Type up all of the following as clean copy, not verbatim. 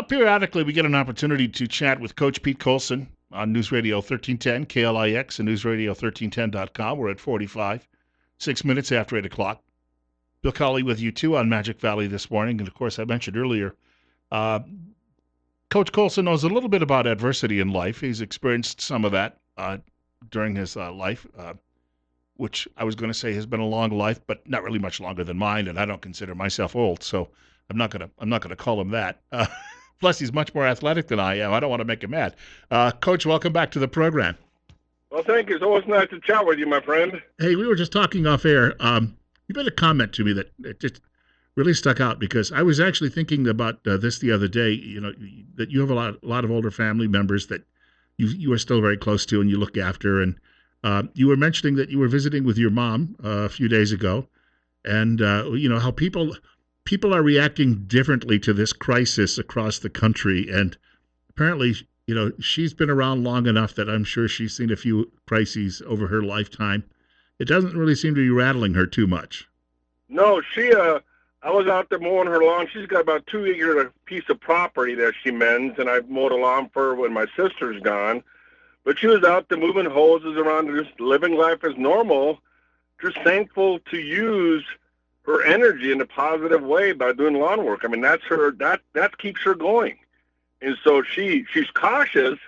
Periodically, we get an opportunity to chat with Coach Pete Coulson on News Radio 1310, KLIX, and newsradio1310.com. We're at 45, 6 minutes after 8 o'clock. Bill Colley with you, too, on Magic Valley this morning. And, of course, I mentioned earlier, uh, Coach Coulson knows a little bit about adversity in life. He's experienced some of that during his life, which I was going to say has been a long life, but not really much longer than mine, and I don't consider myself old, so I'm not gonna call him that. Plus, he's much more athletic than I am. I don't want to make him mad. Coach, welcome back to the program. Well, thank you. It's always nice to chat with you, my friend. Hey, we were just talking off air. You made a comment to me that just really stuck out because I was actually thinking about this the other day. You know that you have a lot of older family members that you are still very close to and you look after. And you were mentioning that you were visiting with your mom a few days ago, and how people are reacting differently to this crisis across the country. And apparently, she's been around long enough that I'm sure she's seen a few crises over her lifetime. It doesn't really seem to be rattling her too much. No, I was out there mowing her lawn. She's got about 2 acre piece of property that she mends, and I've mowed a lawn for her when my sister's gone. But she was out there moving hoses around, just living life as normal, just thankful to use her energy in a positive way by doing lawn work. I mean, that keeps her going. And so she's cautious,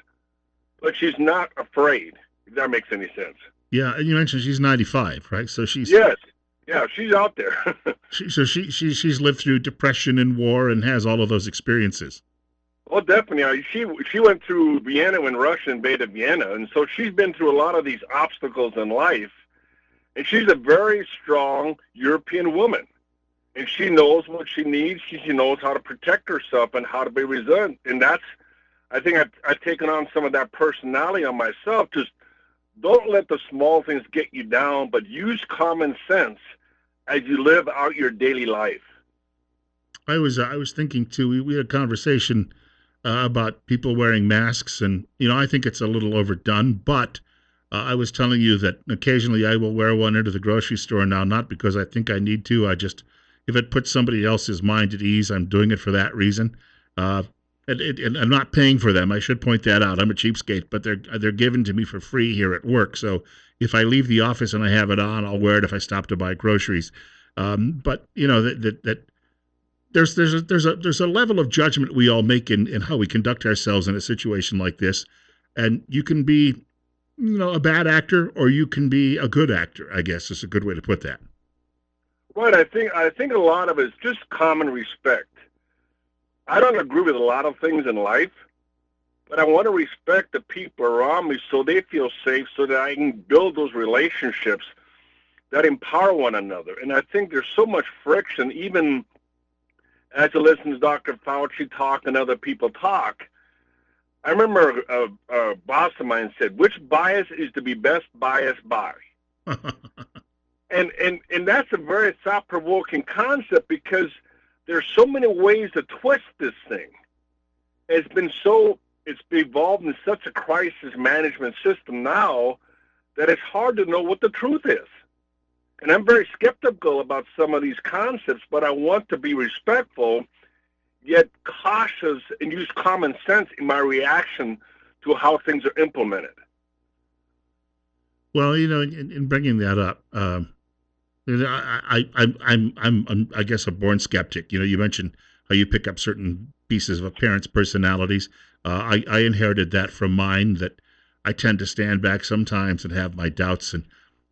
but she's not afraid, if that makes any sense. Yeah, and you mentioned she's 95, right? So she's Yes. Yeah, she's out there. she's lived through depression and war and has all of those experiences. Well, definitely. She went through Vienna when Russia invaded Vienna, and so she's been through a lot of these obstacles in life. And she's a very strong European woman. And she knows what she needs. She knows how to protect herself and how to be resilient. And I think I've taken on some of that personality on myself. Just don't let the small things get you down, but use common sense as you live out your daily life. I was thinking, too, we had a conversation about people wearing masks. And, I think it's a little overdone, but I was telling you that occasionally I will wear one into the grocery store now, not because I think I need to. If it puts somebody else's mind at ease, I'm doing it for that reason. And I'm not paying for them. I should point that out. I'm a cheapskate, but they're given to me for free here at work. So if I leave the office and I have it on, I'll wear it if I stop to buy groceries. But that there's a level of judgment we all make in how we conduct ourselves in a situation like this, and you can be a bad actor, or you can be a good actor, I guess is a good way to put that. Right. I think a lot of it is just common respect. I don't agree with a lot of things in life, but I want to respect the people around me so they feel safe, so that I can build those relationships that empower one another. And I think there's so much friction, even as you listen to Dr. Fauci talk and other people talk. I remember a boss of mine said, "Which bias is to be best biased by?" and that's a very thought-provoking concept, because there's so many ways to twist this thing. It's evolved in such a crisis management system now that it's hard to know what the truth is. And I'm very skeptical about some of these concepts, but I want to be respectful, yet cautious, and use common sense in my reaction to how things are implemented. Well, in bringing that up, I'm I guess a born skeptic. You mentioned how you pick up certain pieces of a parent's personalities. I inherited that from mine, that I tend to stand back sometimes and have my doubts, and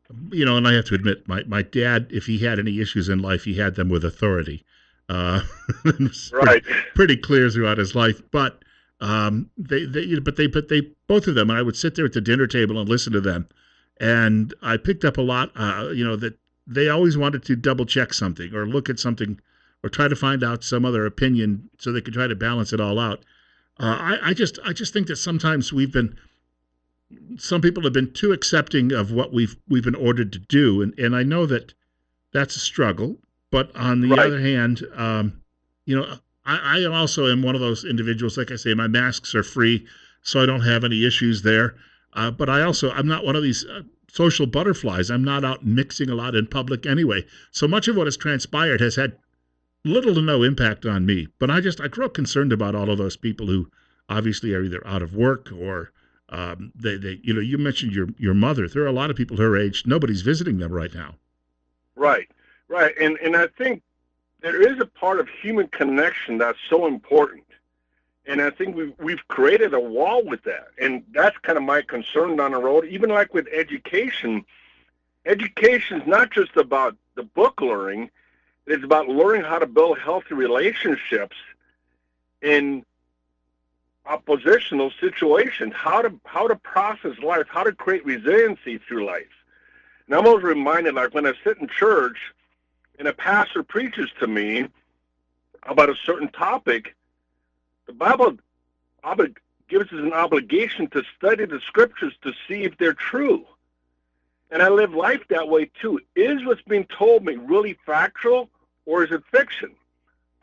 and I have to admit, my dad, if he had any issues in life, he had them with authority. Right. Pretty clear throughout his life, but they both of them, and I would sit there at the dinner table and listen to them, and I picked up a lot, that they always wanted to double check something or look at something or try to find out some other opinion so they could try to balance it all out. I just think that sometimes some people have been too accepting of what we've been ordered to do, and I know that that's a struggle. But on the other hand, I also am one of those individuals. Like I say, my masks are free, so I don't have any issues there. But I'm not one of these social butterflies. I'm not out mixing a lot in public anyway. So much of what has transpired has had little to no impact on me. But I grow concerned about all of those people who obviously are either out of work or you mentioned your mother. There are a lot of people her age. Nobody's visiting them right now. Right, right. And I think there is a part of human connection that's so important. And I think we've created a wall with that. And that's kind of my concern down the road. Even like with education, education is not just about the book learning. It's about learning how to build healthy relationships in oppositional situations, how to process life, how to create resiliency through life. And I'm always reminded, like when I sit in church and a pastor preaches to me about a certain topic, the Bible gives us an obligation to study the scriptures to see if they're true. And I live life that way too. Is what's being told me really factual or is it fiction?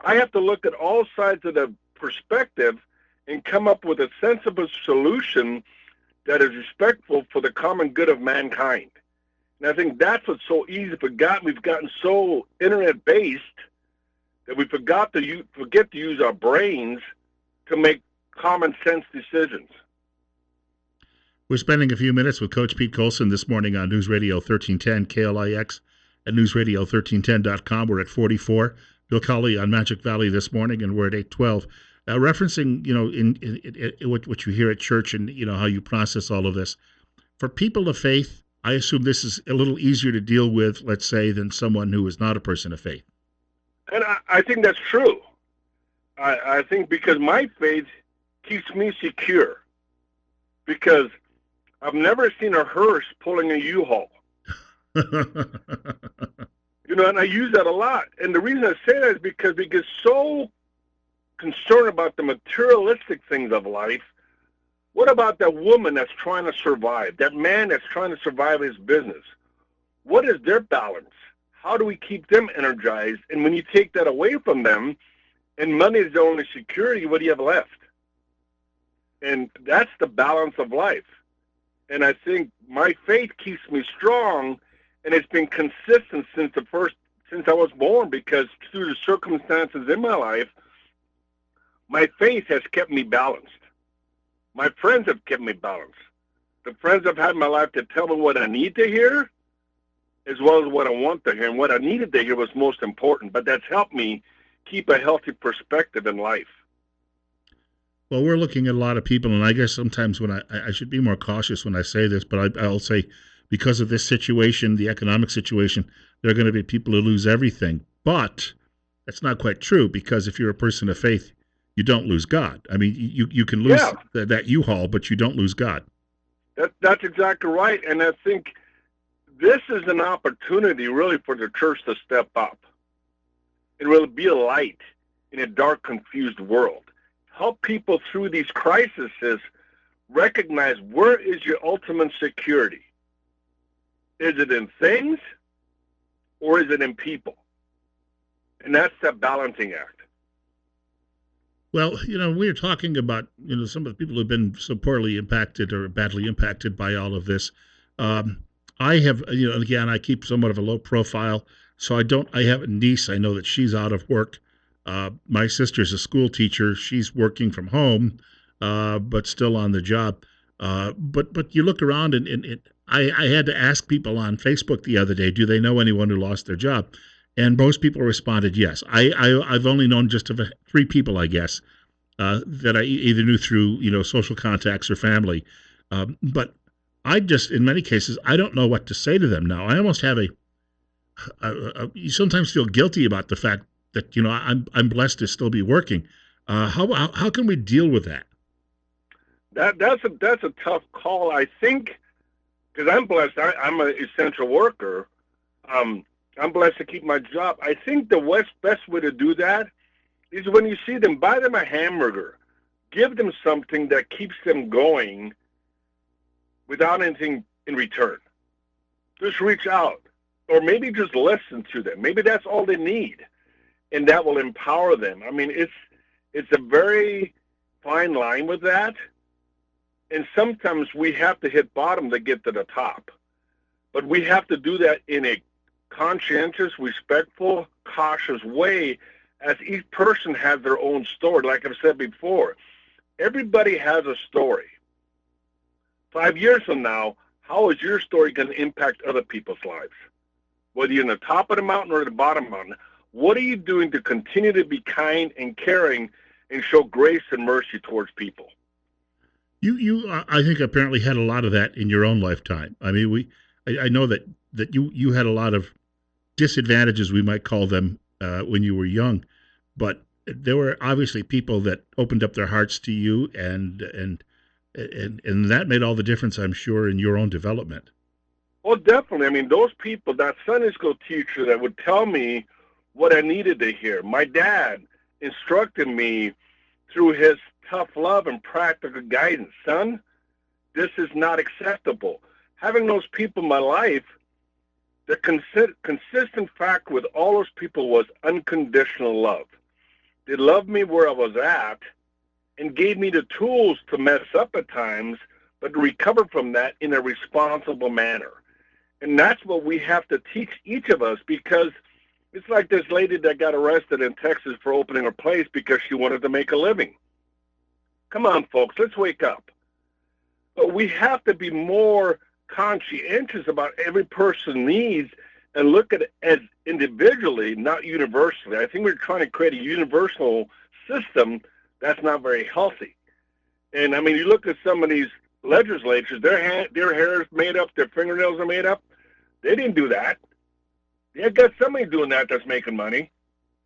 I have to look at all sides of the perspective and come up with a sensible solution that is respectful for the common good of mankind. And I think that's what's so easy forgotten. We've gotten so internet-based that we forget to use our brains to make common sense decisions. We're spending a few minutes with Coach Pete Coulson this morning on News Radio 1310 KLIX at newsradio1310.com. We're at 44. Bill Colley on Magic Valley this morning, and we're at 812. Referencing, in what you hear at church and, how you process all of this. For people of faith, I assume this is a little easier to deal with, let's say, than someone who is not a person of faith. And I think that's true. I think because my faith keeps me secure. Because I've never seen a hearse pulling a U-Haul. And I use that a lot. And the reason I say that is because we get so concerned about the materialistic things of life. What about that woman that's trying to survive, that man that's trying to survive his business? What is their balance? How do we keep them energized? And when you take that away from them, and money is the only security, what do you have left? And that's the balance of life. And I think my faith keeps me strong, and it's been consistent since I was born, because through the circumstances in my life, my faith has kept me balanced. My friends have kept me balanced. The friends I've had in my life to tell me what I need to hear, as well as what I want to hear. And what I needed to hear was most important, but that's helped me keep a healthy perspective in life. Well, we're looking at a lot of people, and I guess sometimes when I should be more cautious when I say this, but I'll say because of this situation, the economic situation, there are going to be people who lose everything. But that's not quite true, because if you're a person of faith, you don't lose God. I mean, you can lose that U-Haul, but you don't lose God. That's exactly right. And I think this is an opportunity really for the church to step up and really be a light in a dark, confused world. Help people through these crises recognize, where is your ultimate security? Is it in things or is it in people? And that's that balancing act. Well, we're talking about, some of the people who've been so poorly impacted or badly impacted by all of this. I have, again, I keep somewhat of a low profile, so I have a niece. I know that she's out of work. My sister's a school teacher. She's working from home, but still on the job. But you look around and I had to ask people on Facebook the other day, do they know anyone who lost their job? And most people responded yes. I've only known just of 3 people, I guess, that I either knew through social contacts or family. But I just, in many cases, I don't know what to say to them now. I almost have you sometimes feel guilty about the fact that I'm blessed to still be working. How can we deal with that? That's a tough call. I think because I'm blessed. I'm an essential worker. I'm blessed to keep my job. I think the best way to do that is when you see them, buy them a hamburger. Give them something that keeps them going without anything in return. Just reach out. Or maybe just listen to them. Maybe that's all they need. And that will empower them. I mean, it's a very fine line with that. And sometimes we have to hit bottom to get to the top. But we have to do that in a conscientious, respectful, cautious way as each person has their own story. Like I've said before, everybody has a story. 5 years from now, how is your story going to impact other people's lives? Whether you're in the top of the mountain or the bottom mountain, what are you doing to continue to be kind and caring and show grace and mercy towards people? I think apparently had a lot of that in your own lifetime. I mean, I know that you had a lot of disadvantages, we might call them, when you were young, but there were obviously people that opened up their hearts to you, and that made all the difference, I'm sure, in your own development. Well, definitely. I mean, those people, that Sunday school teacher that would tell me what I needed to hear. My dad instructed me through his tough love and practical guidance. Son, this is not acceptable. Having those people in my life, the consistent factor with all those people was unconditional love. They loved me where I was at and gave me the tools to mess up at times, but to recover from that in a responsible manner. And that's what we have to teach each of us, because it's like this lady that got arrested in Texas for opening her place because she wanted to make a living. Come on, folks, let's wake up. But we have to be more conscientious about every person's needs and look at it as individually, not universally. I think we're trying to create a universal system that's not very healthy. And I mean, you look at some of these legislatures, their hair is made up, their fingernails are made up. They didn't do that. They got somebody doing that that's making money.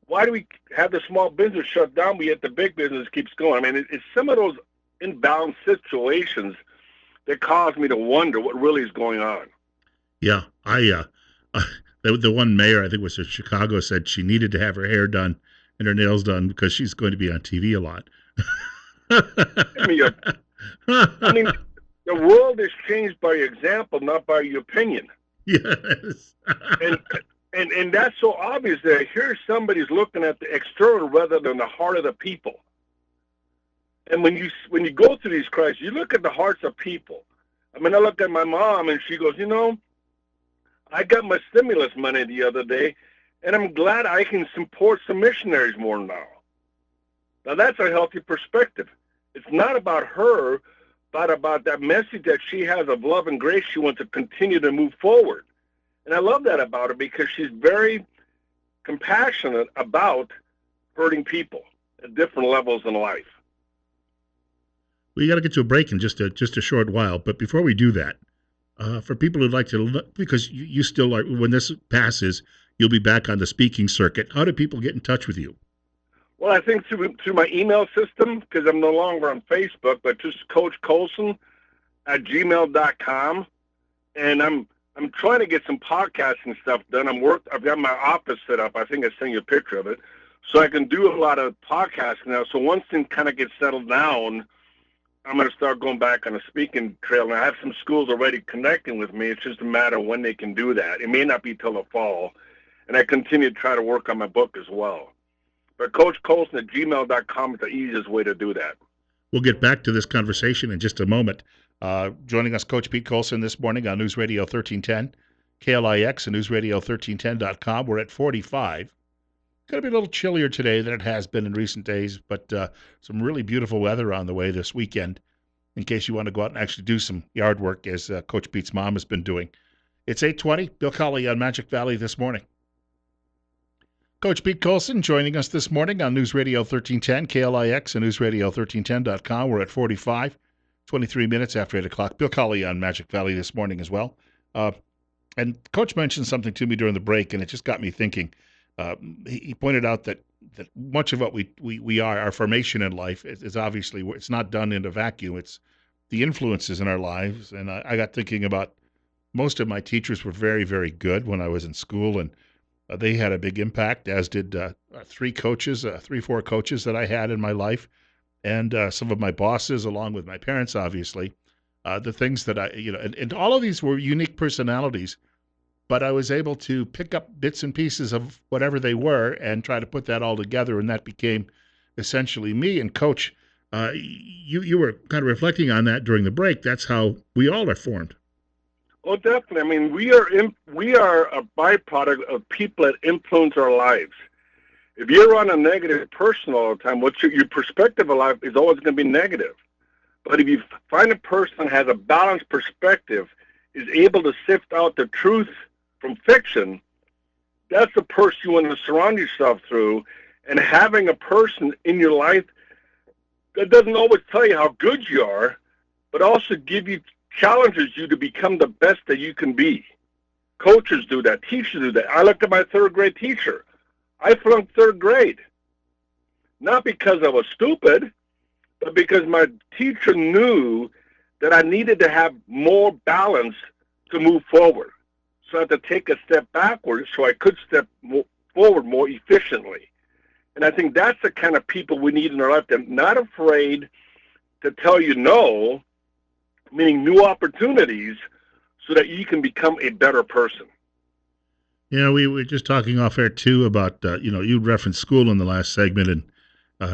Why do we have the small business shut down, but yet the big business keeps going? I mean, it's some of those imbalanced situations that cause me to wonder what really is going on. Yeah, the one mayor, I think was in Chicago, said she needed to have her hair done and her nails done because she's going to be on TV a lot. I mean, the world is changed by your example, not by your opinion. Yes. and that's so obvious that here somebody's looking at the external rather than the heart of the people. And when you go through these crises, you look at the hearts of people. I mean, I look at my mom and she goes, I got my stimulus money the other day, and I'm glad I can support some missionaries more now. Now, that's a healthy perspective. It's not about her, but about that message that she has of love and grace. She wants to continue to move forward. And I love that about her because she's very compassionate about hurting people at different levels in life. We got to get to a break in just a short while. But before we do that, for people who'd like to, because you still are, when this passes, you'll be back on the speaking circuit. How do people get in touch with you? Well, I think through my email system, because I'm no longer on Facebook, but just Coach Coulson at gmail.com. And I'm trying to get some podcasting stuff done. I've got my office set up. I think I sent you a picture of it. So I can do a lot of podcasting now. So once things kind of get settled down, I'm going to start going back on a speaking trail. And I have some schools already connecting with me. It's just a matter of when they can do that. It may not be till the fall. And I continue to try to work on my book as well. But Coach Coulson at gmail.com is the easiest way to do that. We'll get back to this conversation in just a moment. Joining us, Coach Pete Coulson, this morning on News Radio 1310, KLIX, and newsradio1310.com. We're at 45. Going to be a little chillier today than it has been in recent days, but some really beautiful weather on the way this weekend, in case you want to go out and actually do some yard work, as Coach Pete's mom has been doing. It's 8:20. Bill Colley on Magic Valley this morning. Coach Pete Coulson joining us this morning on News Radio 1310, KLIX, and newsradio1310.com. We're at 45, 23 minutes after 8 o'clock. Bill Colley on Magic Valley this morning as well. And Coach mentioned something to me during the break, and it just got me thinking. He pointed out that much of what we are, our formation in life, is obviously, it's not done in a vacuum. It's the influences in our lives. And I got thinking about most of my teachers were very, very good when I was in school, and they had a big impact, as did three, four coaches that I had in my life, and some of my bosses, along with my parents, obviously. The things that and all of these were unique personalities, but I was able to pick up bits and pieces of whatever they were and try to put that all together, and that became essentially me. And Coach, you were kind of reflecting on that during the break. That's how we all are formed. Oh, definitely. I mean, we are a byproduct of people that influence our lives. If you're on a negative person all the time, what's your perspective of life is always going to be negative. But if you find a person that has a balanced perspective, is able to sift out the truth from fiction, that's the person you want to surround yourself through. And having a person in your life that doesn't always tell you how good you are, but also challenges you to become the best that you can be. Coaches do that. Teachers do that. I looked at my third grade teacher. I flunked third grade. Not because I was stupid, but because my teacher knew that I needed to have more balance to move forward. So I had to take a step backwards so I could step forward more efficiently. And I think that's the kind of people we need in our life. They're not afraid to tell you no, meaning new opportunities, so that you can become a better person. We were just talking off air too about, you referenced school in the last segment, and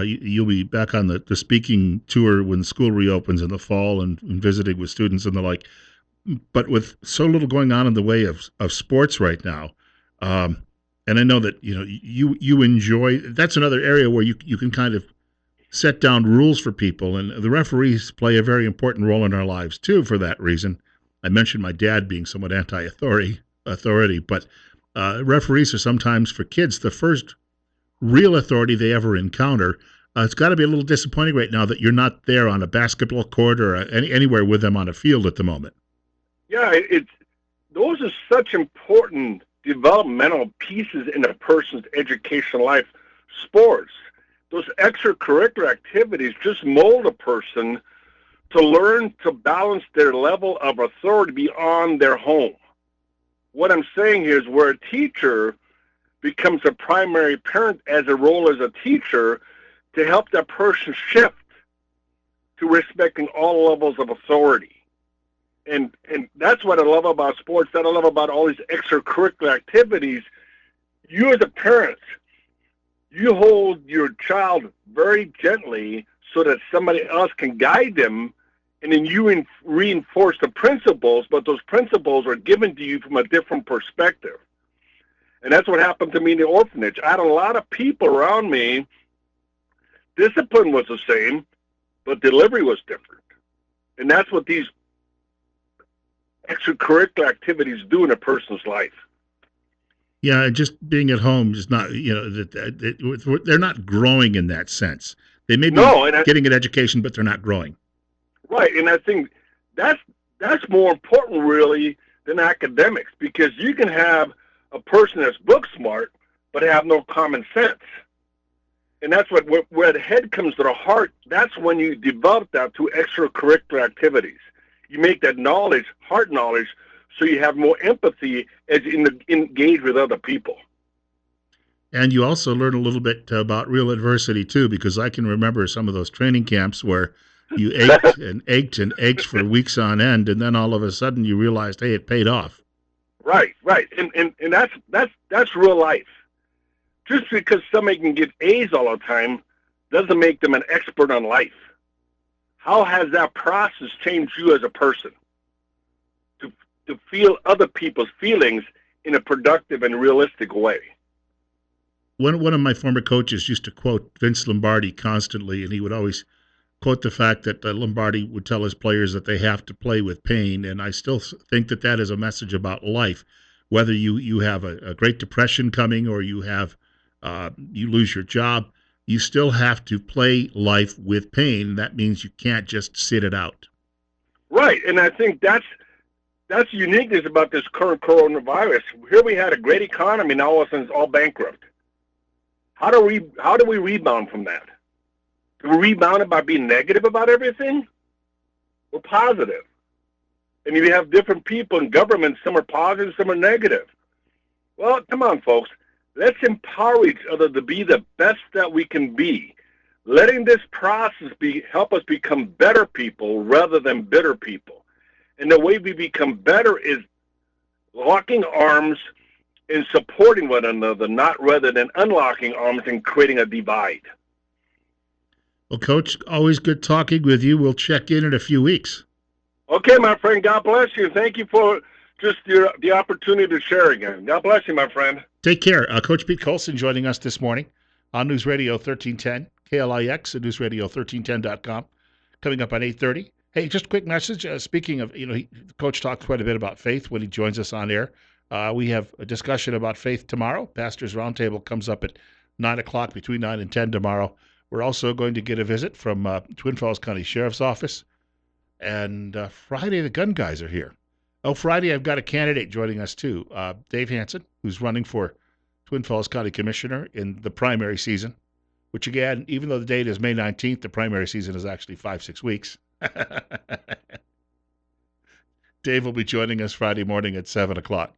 you'll be back on the speaking tour when school reopens in the fall and visiting with students and the like. But with so little going on in the way of sports right now, and I know that you enjoy. That's another area where you can kind of set down rules for people, and the referees play a very important role in our lives too. For that reason, I mentioned my dad being somewhat authority, but referees are sometimes for kids the first real authority they ever encounter. It's got to be a little disappointing right now that you're not there on a basketball court or anywhere with them on a field at the moment. Yeah, those are such important developmental pieces in a person's educational life. Sports, those extracurricular activities just mold a person to learn to balance their level of authority beyond their home. What I'm saying here is where a teacher becomes a primary parent as a role as a teacher to help that person shift to respecting all levels of authority. And that's what I love about sports, that I love about all these extracurricular activities. You as a parent, you hold your child very gently so that somebody else can guide them, and then you reinforce the principles, but those principles are given to you from a different perspective. And that's what happened to me in the orphanage. I had a lot of people around me. Discipline was the same, but delivery was different. And that's what these extracurricular activities do in a person's life. Yeah, just being at home is not, they're not growing in that sense. They may be getting an education, but they're not growing. Right, and I think that's more important, really, than academics, because you can have a person that's book smart, but have no common sense. And that's where the head comes to the heart. That's when you develop that through extracurricular activities. You make that knowledge, heart knowledge, so you have more empathy as you engage with other people. And you also learn a little bit about real adversity, too, because I can remember some of those training camps where you ached and ached for weeks on end, and then all of a sudden you realized, hey, it paid off. Right. And that's real life. Just because somebody can get A's all the time doesn't make them an expert on life. How has that process changed you as a person? To feel other people's feelings in a productive and realistic way. One of my former coaches used to quote Vince Lombardi constantly, and he would always quote the fact that Lombardi would tell his players that they have to play with pain, and I still think that is a message about life. Whether you have a Great Depression coming or you lose your job, you still have to play life with pain. That means you can't just sit it out. Right, and I think that's the uniqueness about this current coronavirus. Here we had a great economy, now all of a sudden it's all bankrupt. How do we rebound from that? Do we rebound it by being negative about everything? We're positive. And you have different people in government, some are positive, some are negative. Well, come on, folks. Let's empower each other to be the best that we can be. Letting this process help us become better people rather than bitter people. And the way we become better is locking arms and supporting one another, not rather than unlocking arms and creating a divide. Well, Coach, always good talking with you. We'll check in a few weeks. Okay, my friend. God bless you. Thank you for just the opportunity to share again. God bless you, my friend. Take care. Coach Pete Coulson joining us this morning. on News Radio 1310, KLIX, and newsradio1310.com, coming up at 8:30. Hey, just a quick message. Speaking of, Coach talks quite a bit about faith when he joins us on air. We have a discussion about faith tomorrow. Pastor's Roundtable comes up at 9 o'clock, between 9 and 10 tomorrow. We're also going to get a visit from Twin Falls County Sheriff's Office. And Friday, the gun guys are here. Oh, Friday, I've got a candidate joining us, too. Dave Hansen, who's running for Twin Falls County Commissioner in the primary season, which, again, even though the date is May 19th, the primary season is actually 5-6 weeks. Dave will be joining us Friday morning at 7 o'clock.